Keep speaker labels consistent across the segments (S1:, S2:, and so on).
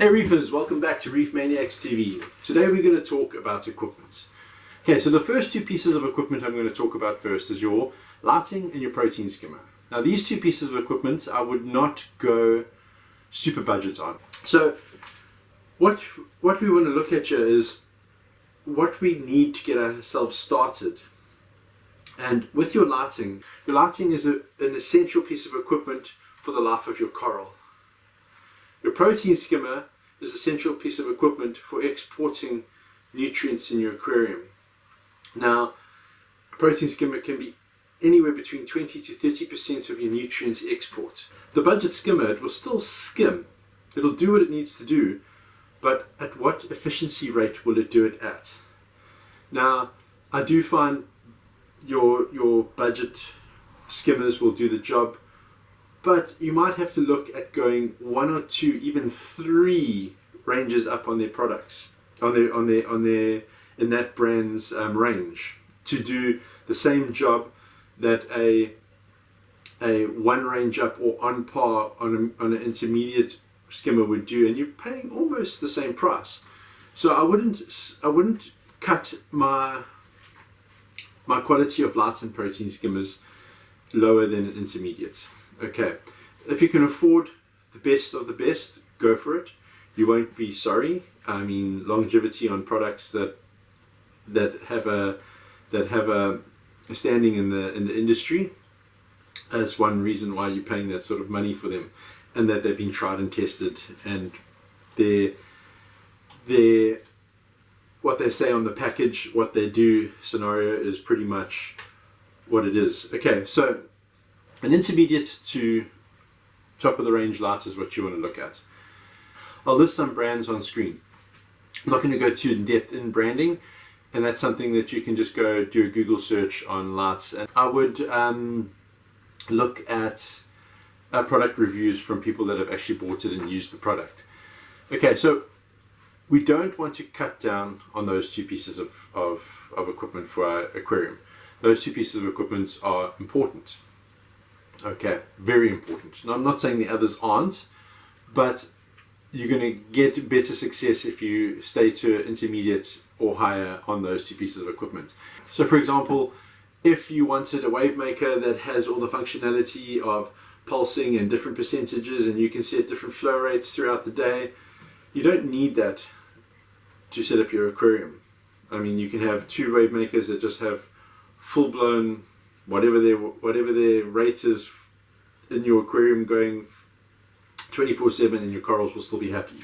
S1: Hey Reefers, welcome back to Reef Maniacs TV. Today we're going to talk about equipment. Okay, so the first two pieces of equipment I'm going to talk about first is your lighting and your protein skimmer. Now these two pieces of equipment I would not go super budget on. So what we want to look at here is what we need to get ourselves started. And with your lighting is an essential piece of equipment for the life of your coral. Your protein skimmer is an essential piece of equipment for exporting nutrients in your aquarium. Now, a protein skimmer can be anywhere between 20 to 30% of your nutrients export. The budget skimmer, it will still skim. It'll do what it needs to do, but at what efficiency rate will it do it at? Now, I do find your budget skimmers will do the job, but you might have to look at going 1 or 2, even 3 ranges up on their products, on their in that brand's range, to do the same job that a 1 range up or on par on an intermediate skimmer would do, and you're paying almost the same price. So I wouldn't cut my quality of light and protein skimmers lower than an intermediate. Okay, if you can afford the best of the best, go for it. You won't be sorry. I mean, longevity on products that have a standing in the industry is one reason why you're paying that sort of money for them, and that they've been tried and tested, and their what they say on the package, what they do scenario is pretty much what it is. Okay, so an intermediate to top of the range light is what you want to look at. I'll list some brands on screen. I'm not going to go too in depth in branding, and that's something that you can just go do a Google search on lights. And I would look at product reviews from people that have actually bought it and used the product. Okay, so we don't want to cut down on those two pieces of equipment for our aquarium. Those two pieces of equipment are important. Okay, very important. Now, I'm not saying the others aren't, but you're going to get better success if you stay to intermediate or higher on those two pieces of equipment. So for example, if you wanted a wave maker that has all the functionality of pulsing and different percentages, and you can set different flow rates throughout the day, you don't need that to set up your aquarium. I mean, you can have 2 wave makers that just have full-blown whatever their rate is in your aquarium going 24/7, and your corals will still be happy.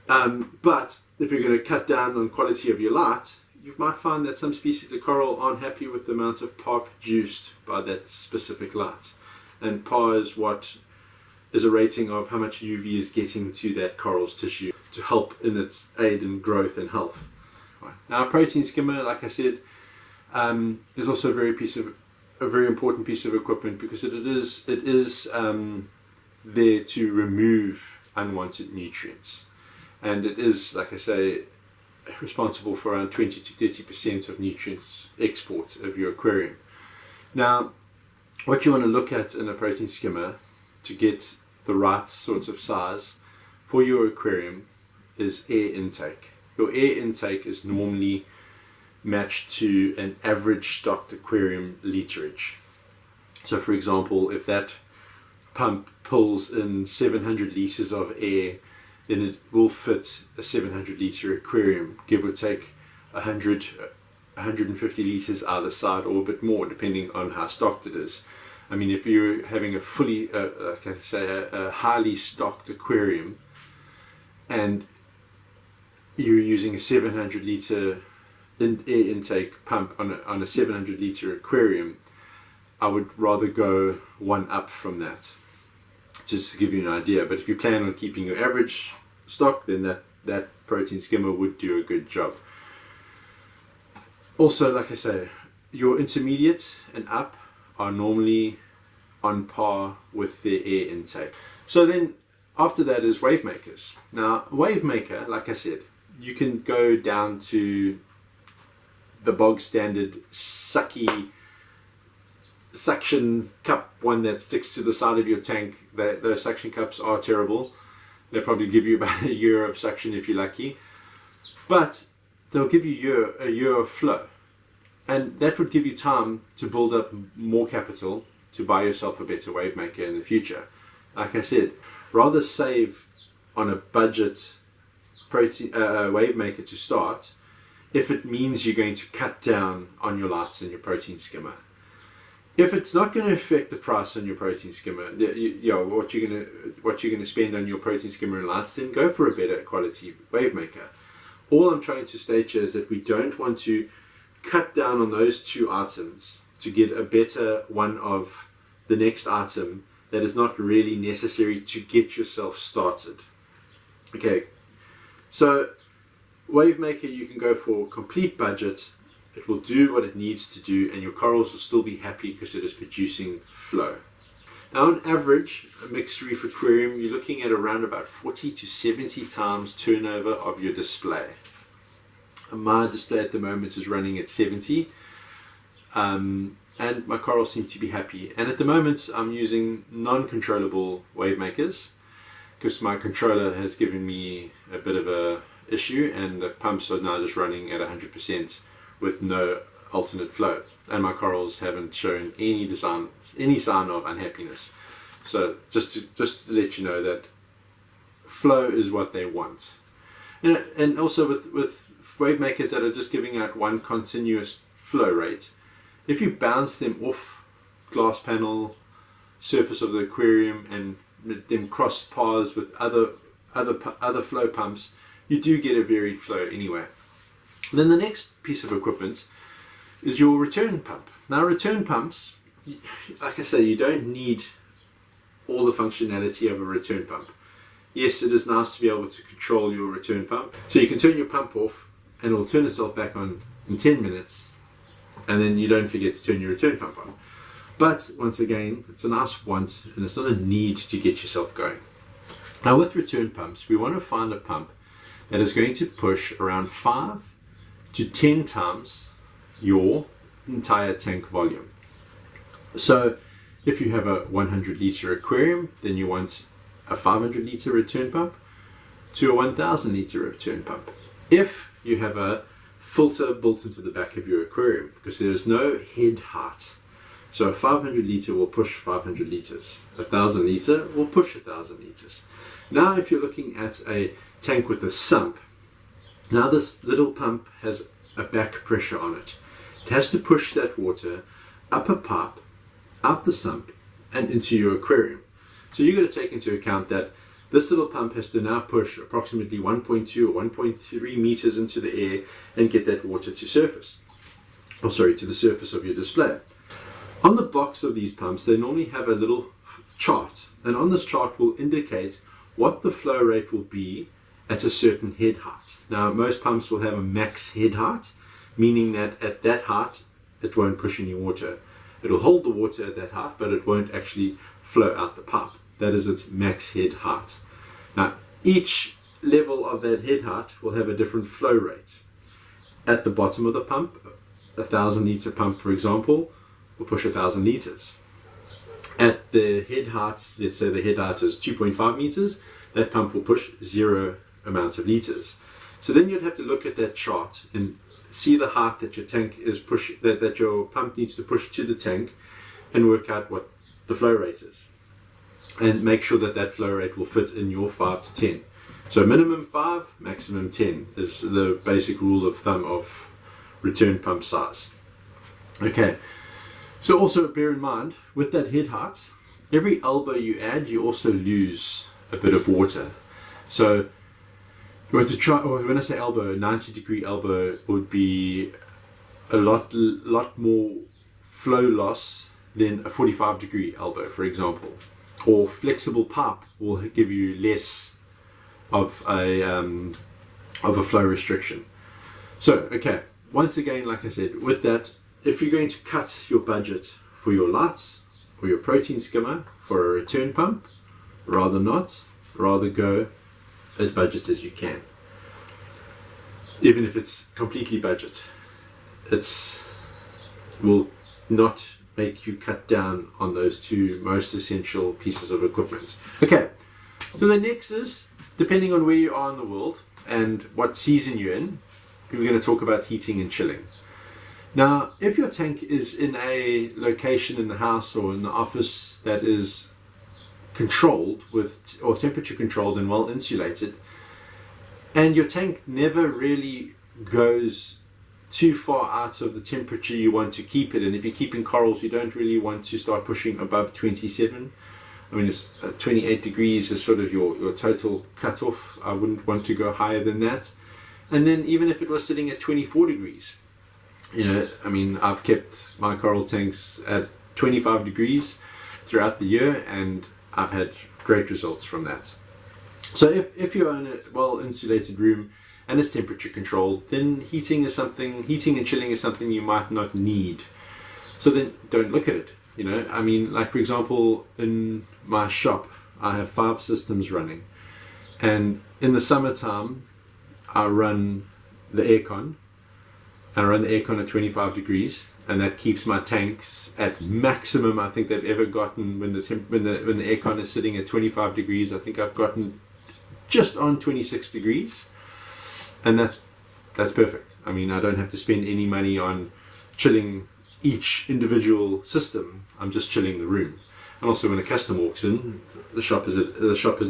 S1: But if you're going to cut down on quality of your light, you might find that some species of coral aren't happy with the amount of PAR produced by that specific light. And PAR is a rating of how much UV is getting to that coral's tissue to help in its aid in growth and health. Right. Now, a protein skimmer, like I said, is also a very important piece of equipment, because it is there to remove unwanted nutrients, and it is, like I say, responsible for around 20 to 30% of nutrients export of your aquarium. Now, what you want to look at in a protein skimmer to get the right sorts of size for your aquarium is air intake. Your air intake is normally matched to an average stocked aquarium literage. So for example, if that pump pulls in 700 liters of air, then it will fit a 700 liter aquarium, give or take 150 liters either side, or a bit more depending on how stocked it is. I mean, if you're having a fully, like I say, a highly stocked aquarium, and you're using a 700 liter air intake pump on a 700 liter aquarium, I would rather go 1 up from that, just to give you an idea. But if you plan on keeping your average stock, then that protein skimmer would do a good job. Also, like I say, your intermediate and up are normally on par with their air intake. So then after that is wave makers. Now, wave maker, like I said, you can go down to the bog standard suction cup one that sticks to the side of your tank. Those suction cups are terrible. They'll probably give you about a year of suction if you're lucky, but they'll give you a year of flow. And that would give you time to build up more capital to buy yourself a better wave maker in the future. Like I said, rather save on a budget wave maker to start if it means you're going to cut down on your lights and your protein skimmer. If it's not going to affect the price on your protein skimmer, what you're going to spend on your protein skimmer and lights, then go for a better quality wave maker. All I'm trying to state here is that we don't want to cut down on those two items to get a better one of the next item that is not really necessary to get yourself started. Okay, so wave maker, you can go for complete budget. It will do what it needs to do, and your corals will still be happy because it is producing flow. Now, on average, a mixed reef aquarium, you're looking at around about 40 to 70 times turnover of your display. My display at the moment is running at 70, and my corals seem to be happy. And at the moment, I'm using non-controllable wave makers because my controller has given me a bit of a issue, and the pumps are now just running at 100% with no alternate flow, and my corals haven't shown any sign of unhappiness. So just to let you know that flow is what they want. And also with wave makers that are just giving out one continuous flow rate, if you bounce them off glass panel, surface of the aquarium, and them cross paths with other flow pumps, you do get a varied flow anyway. Then the next piece of equipment is your return pump. Now, return pumps, like I say, you don't need all the functionality of a return pump. Yes, it is nice to be able to control your return pump. So you can turn your pump off and it will turn itself back on in 10 minutes, and then you don't forget to turn your return pump on. But once again, it's a nice want and it's not a need to get yourself going. Now, with return pumps, we want to find a pump that is going to push around 5 to 10 times your entire tank volume. So if you have a 100 liter aquarium, then you want a 500 liter return pump to a 1000 liter return pump. If you have a filter built into the back of your aquarium, because there is no head height, so a 500 liter will push 500 liters, a 1000 liter will push 1000 liters. Now, if you're looking at a tank with a sump, now this little pump has a back pressure on it. It has to push that water up a pipe, out the sump, and into your aquarium. So you've got to take into account that this little pump has to now push approximately 1.2 or 1.3 meters into the air and get that water to surface. To the surface of your display. On the box of these pumps, they normally have a little chart, and on this chart will indicate what the flow rate will be at a certain head height. Now, most pumps will have a max head height, meaning that at that height, it won't push any water. It will hold the water at that height, but it won't actually flow out the pipe. That is its max head height. Now, each level of that head height will have a different flow rate. At the bottom of the pump, a 1000 liter pump, for example, will push 1000 liters. At the head heights, let's say the head height is 2.5 meters, that pump will push 0 amounts of liters. So then you'd have to look at that chart and see the height that your tank is that your pump needs to push to the tank, and work out what the flow rate is, and make sure that that flow rate will fit in your 5 to 10. So minimum 5, maximum 10 is the basic rule of thumb of return pump size. Okay, so also bear in mind with that head height, every elbow you add, you also lose a bit of water. So you want to try, or when I say elbow, 90-degree elbow would be a lot more flow loss than a 45-degree elbow, for example. Or flexible pipe will give you less of a flow restriction. So, okay, once again, like I said, with that, if you're going to cut your budget for your lights or your protein skimmer for a return pump, rather go as budget as you can. Even if it's completely budget, it will not make you cut down on those two most essential pieces of equipment. Okay, so the next is depending on where you are in the world and what season you're in, we're going to talk about heating and chilling. Now, if your tank is in a location in the house or in the office that is controlled with, or temperature controlled and well insulated, and your tank never really goes too far out of the temperature you want to keep it in. If you're keeping corals, you don't really want to start pushing above 27. I mean, it's 28 degrees is sort of your total cutoff. I wouldn't want to go higher than that. And then even if it was sitting at 24 degrees, you know, I mean, I've kept my coral tanks at 25 degrees throughout the year, and I've had great results from that. So if you're in a well insulated room and it's temperature controlled, then heating and chilling is something you might not need. So then don't look at it. You know, I mean, like for example, in my shop, I have 5 systems running, and in the summertime, I run the aircon, and I run the aircon at 25 degrees, and that keeps my tanks at maximum I think they've ever gotten. When the aircon is sitting at 25 degrees, I think I've gotten just on 26 degrees, and that's perfect. I mean, I don't have to spend any money on chilling each individual system. I'm just chilling the room. And also when a customer walks in, the shop is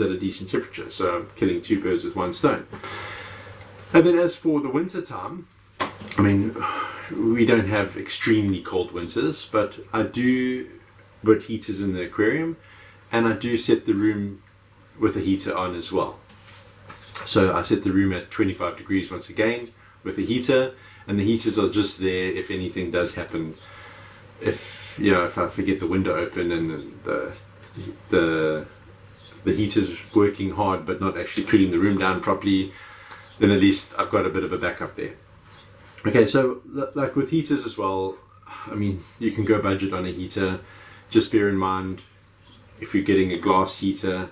S1: at a decent temperature, so I'm killing 2 birds with 1 stone. And then as for the winter time, I mean, we don't have extremely cold winters, but I do put heaters in the aquarium, and I do set the room with a heater on as well. So I set the room at 25 degrees once again with a heater, and the heaters are just there if anything does happen. If I forget the window open and the heater's working hard but not actually cooling the room down properly, then at least I've got a bit of a backup there. Okay, so like with heaters as well, I mean, you can go budget on a heater. Just bear in mind, if you're getting a glass heater,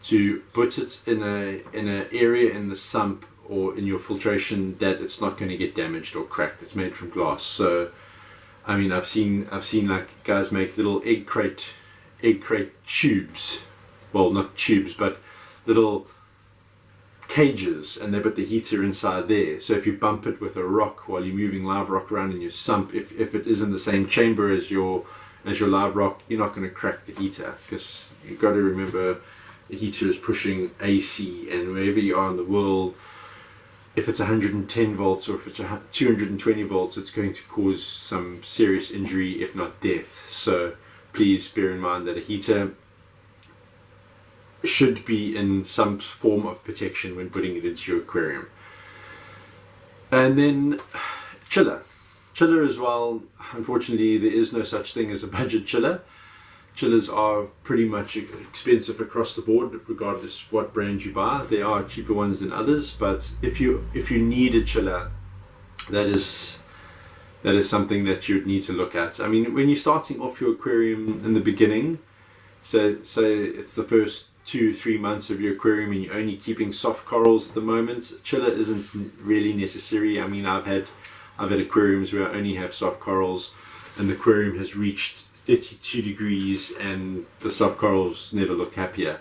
S1: to put it in an area in the sump or in your filtration that it's not going to get damaged or cracked. It's made from glass. So I mean, I've seen like guys make little egg crate tubes. Well, not tubes, but little cages, and they put the heater inside there. So if you bump it with a rock while you're moving live rock around in your sump, if it is in the same chamber as your live rock, you're not going to crack the heater, because you've got to remember the heater is pushing AC, and wherever you are in the world, if it's 110 volts or if it's 220 volts, it's going to cause some serious injury, if not death. So please bear in mind that a heater should be in some form of protection when putting it into your aquarium. And then chiller as well. Unfortunately, there is no such thing as a budget chiller. Chillers are pretty much expensive across the board, regardless what brand you buy. There are cheaper ones than others, but if you need a chiller, that is something that you'd need to look at. I mean, when you're starting off your aquarium in the beginning, so say it's the first 2-3 months of your aquarium and you're only keeping soft corals at the moment, a chiller isn't really necessary. I mean, I've had aquariums where I only have soft corals, and the aquarium has reached 32 degrees and the soft corals never look happier.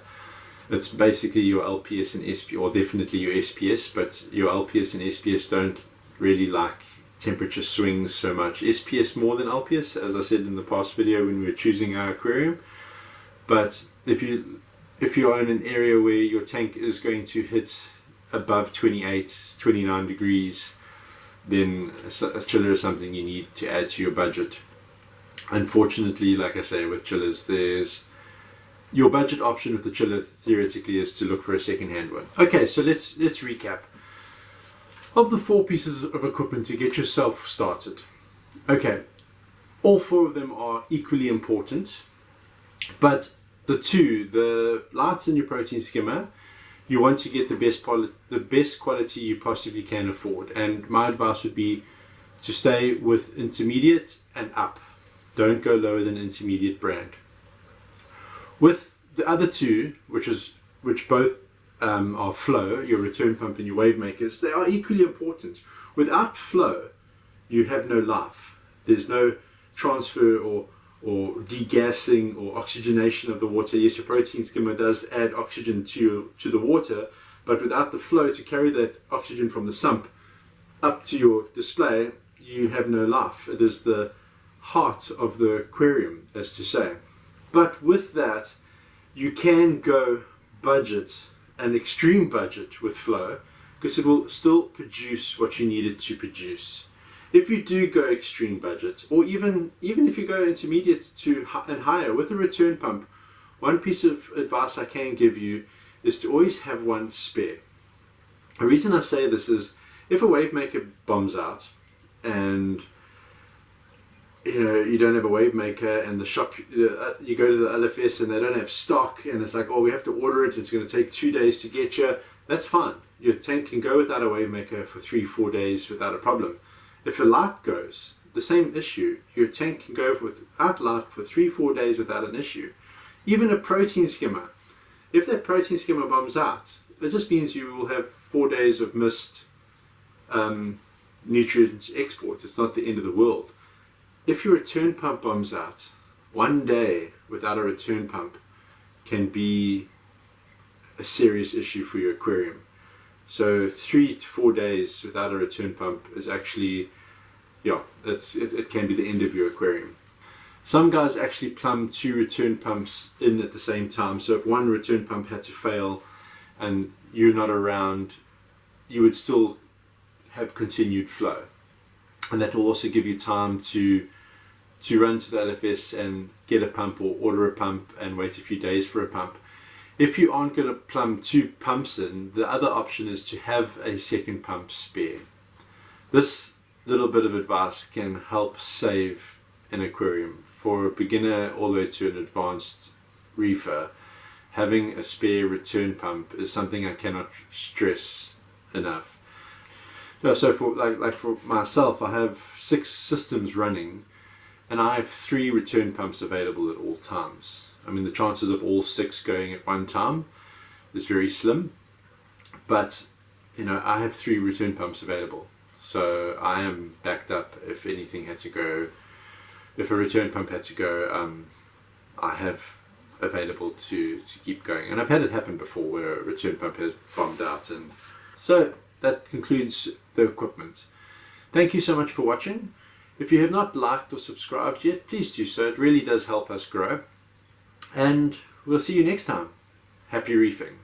S1: It's basically your LPS and SPS, or definitely your SPS, but your LPS and SPS don't really like temperature swings so much. SPS more than LPS, as I said in the past video when we were choosing our aquarium. But if you are in an area where your tank is going to hit above 28, 29 degrees, then a chiller is something you need to add to your budget. Unfortunately, like I say, with chillers, there's your budget option with the chiller theoretically is to look for a second-hand one. Okay, so let's recap. Of the 4 pieces of equipment to get yourself started, okay, all 4 of them are equally important, but the lights in your protein skimmer, you want to get the best quality you possibly can afford. And my advice would be to stay with intermediate and up. Don't go lower than intermediate brand. With the other 2, which both are flow, your return pump and your wave makers, they are equally important. Without flow, you have no life. There's no transfer or or degassing or oxygenation of the water. Yes, your protein skimmer does add oxygen to the water, but without the flow to carry that oxygen from the sump up to your display, you have no life. It is the heart of the aquarium, as to say. But with that, you can go budget, an extreme budget with flow, because it will still produce what you need it to produce. If you do go extreme budget, or even if you go intermediate to and higher with a return pump, one piece of advice I can give you is to always have one spare. The reason I say this is, if a wave maker bombs out and you don't have a wave maker, and the shop, you go to the LFS and they don't have stock, and it's like, oh, we have to order it, it's going to take 2 days to get you, that's fine. Your tank can go without a wave maker for 3-4 days without a problem. If your light goes, the same issue. Your tank can go without light for 3-4 days without an issue. Even a protein skimmer, if that protein skimmer bombs out, it just means you will have 4 days of missed nutrients export. It's not the end of the world. If your return pump bombs out, 1 day without a return pump can be a serious issue for your aquarium. So 3 to 4 days without a return pump is actually, it can be the end of your aquarium. Some guys actually plumb 2 return pumps in at the same time. So if one return pump had to fail and you're not around, you would still have continued flow. And that will also give you time to run to the LFS and get a pump, or order a pump and wait a few days for a pump. If you aren't going to plumb 2 pumps in, the other option is to have a second pump spare. This little bit of advice can help save an aquarium. For a beginner all the way to an advanced reefer, having a spare return pump is something I cannot stress enough. So for myself, I have 6 systems running, and I have 3 return pumps available at all times. I mean, the chances of all 6 going at one time is very slim, but I have 3 return pumps available, so I am backed up if anything had to go. If a return pump had to go, I have available to keep going. And I've had it happen before where a return pump has bombed out. And so that concludes the equipment. Thank you so much for watching. If you have not liked or subscribed yet, please do so. It really does help us grow. And we'll see you next time. Happy reefing.